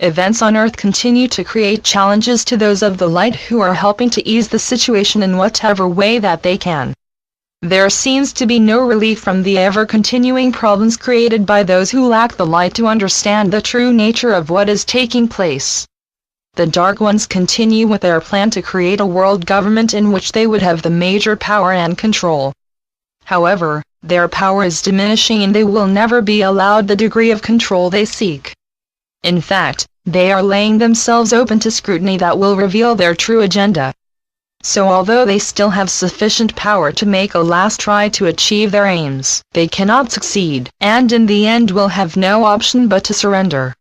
Events on Earth continue to create challenges to those of the light who are helping to ease the situation in whatever way that they can. There seems to be no relief from the ever-continuing problems created by those who lack the light to understand the true nature of what is taking place. The Dark Ones continue with their plan to create a world government in which they would have the major power and control. However, their power is diminishing and they will never be allowed the degree of control they seek. In fact, they are laying themselves open to scrutiny that will reveal their true agenda. So although they still have sufficient power to make a last try to achieve their aims, they cannot succeed, and in the end will have no option but to surrender.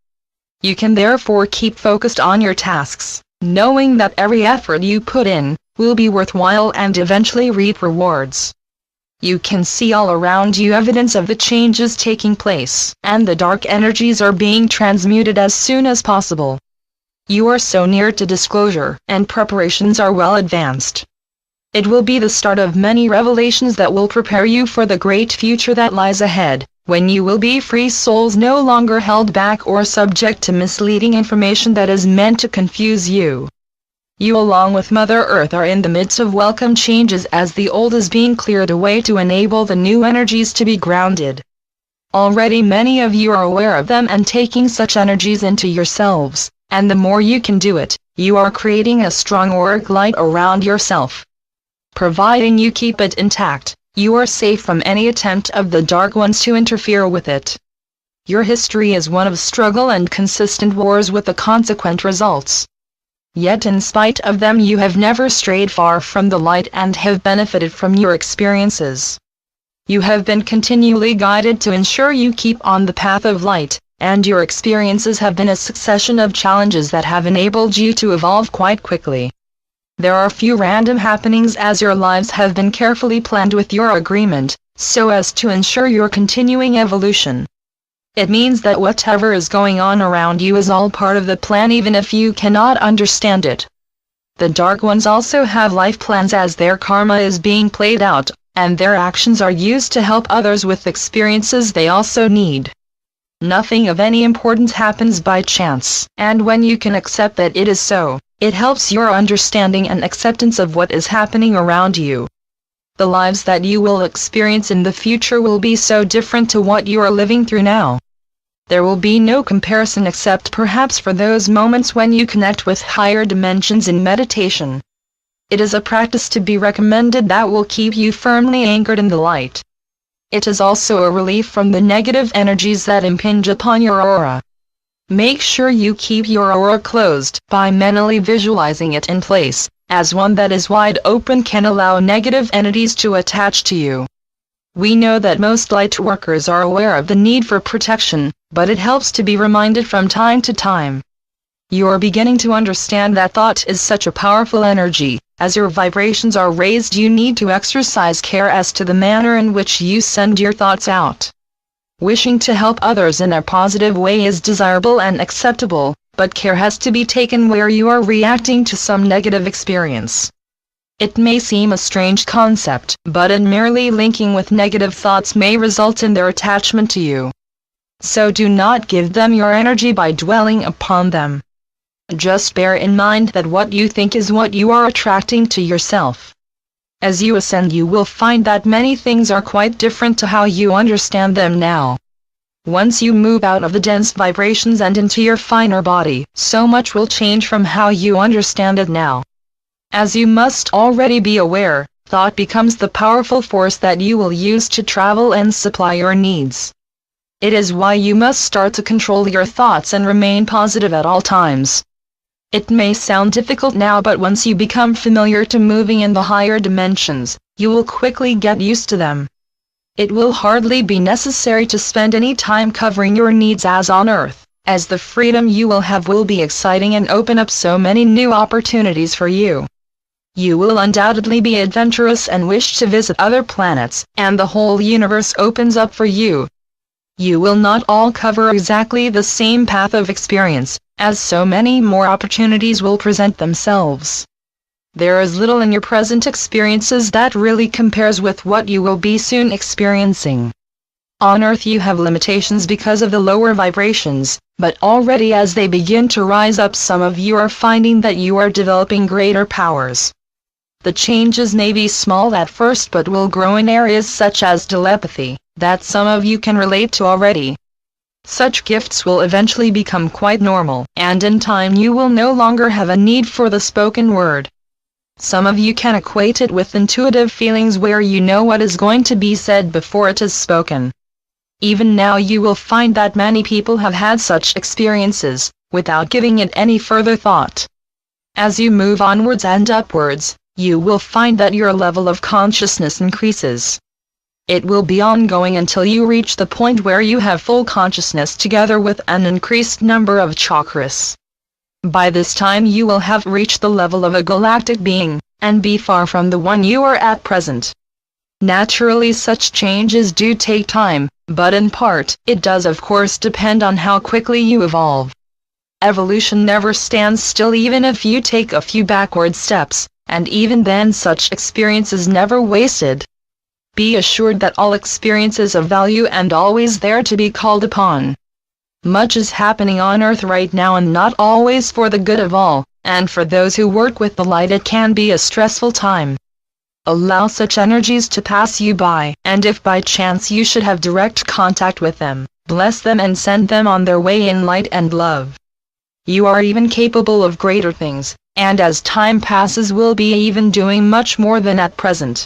You can therefore keep focused on your tasks, knowing that every effort you put in will be worthwhile and eventually reap rewards. You can see all around you evidence of the changes taking place, and the dark energies are being transmuted as soon as possible. You are so near to disclosure, and preparations are well advanced. It will be the start of many revelations that will prepare you for the great future that lies ahead, when you will be free souls no longer held back or subject to misleading information that is meant to confuse you. You along with Mother Earth are in the midst of welcome changes as the old is being cleared away to enable the new energies to be grounded. Already many of you are aware of them and taking such energies into yourselves, and the more you can do it, you are creating a strong auric light around yourself. Providing you keep it intact, you are safe from any attempt of the Dark Ones to interfere with it. Your history is one of struggle and consistent wars with the consequent results. Yet in spite of them you have never strayed far from the light and have benefited from your experiences. You have been continually guided to ensure you keep on the path of light, and your experiences have been a succession of challenges that have enabled you to evolve quite quickly. There are few random happenings as your lives have been carefully planned with your agreement, so as to ensure your continuing evolution. It means that whatever is going on around you is all part of the plan even if you cannot understand it. The Dark Ones also have life plans as their karma is being played out, and their actions are used to help others with experiences they also need. Nothing of any importance happens by chance, and when you can accept that it is so, it helps your understanding and acceptance of what is happening around you. The lives that you will experience in the future will be so different to what you are living through now. There will be no comparison except perhaps for those moments when you connect with higher dimensions in meditation. It is a practice to be recommended that will keep you firmly anchored in the light. It is also a relief from the negative energies that impinge upon your aura. Make sure you keep your aura closed by mentally visualizing it in place, as one that is wide open can allow negative entities to attach to you. We know that most light workers are aware of the need for protection, but it helps to be reminded from time to time. You are beginning to understand that thought is such a powerful energy. As your vibrations are raised, you need to exercise care as to the manner in which you send your thoughts out. Wishing to help others in a positive way is desirable and acceptable, but care has to be taken where you are reacting to some negative experience. It may seem a strange concept, but in merely linking with negative thoughts may result in their attachment to you. So do not give them your energy by dwelling upon them. Just bear in mind that what you think is what you are attracting to yourself. As you ascend, you will find that many things are quite different to how you understand them now. Once you move out of the dense vibrations and into your finer body, so much will change from how you understand it now. As you must already be aware, thought becomes the powerful force that you will use to travel and supply your needs. It is why you must start to control your thoughts and remain positive at all times. It may sound difficult now, but once you become familiar to moving in the higher dimensions, you will quickly get used to them. It will hardly be necessary to spend any time covering your needs as on Earth, as the freedom you will have will be exciting and open up so many new opportunities for you. You will undoubtedly be adventurous and wish to visit other planets, and the whole universe opens up for you. You will not all cover exactly the same path of experience, as so many more opportunities will present themselves. There is little in your present experiences that really compares with what you will be soon experiencing. On Earth you have limitations because of the lower vibrations, but already as they begin to rise up some of you are finding that you are developing greater powers. The changes may be small at first but will grow in areas such as telepathy, that some of you can relate to already. Such gifts will eventually become quite normal, and in time you will no longer have a need for the spoken word. Some of you can equate it with intuitive feelings where you know what is going to be said before it is spoken. Even now you will find that many people have had such experiences, without giving it any further thought. As you move onwards and upwards, you will find that your level of consciousness increases. It will be ongoing until you reach the point where you have full consciousness together with an increased number of chakras. By this time you will have reached the level of a galactic being, and be far from the one you are at present. Naturally such changes do take time, but in part, it does of course depend on how quickly you evolve. Evolution never stands still even if you take a few backward steps, and even then such experience is never wasted. Be assured that all experience is of value and always there to be called upon. Much is happening on Earth right now and not always for the good of all, and for those who work with the light it can be a stressful time. Allow such energies to pass you by, and if by chance you should have direct contact with them, bless them and send them on their way in light and love. You are even capable of greater things, and as time passes will be even doing much more than at present.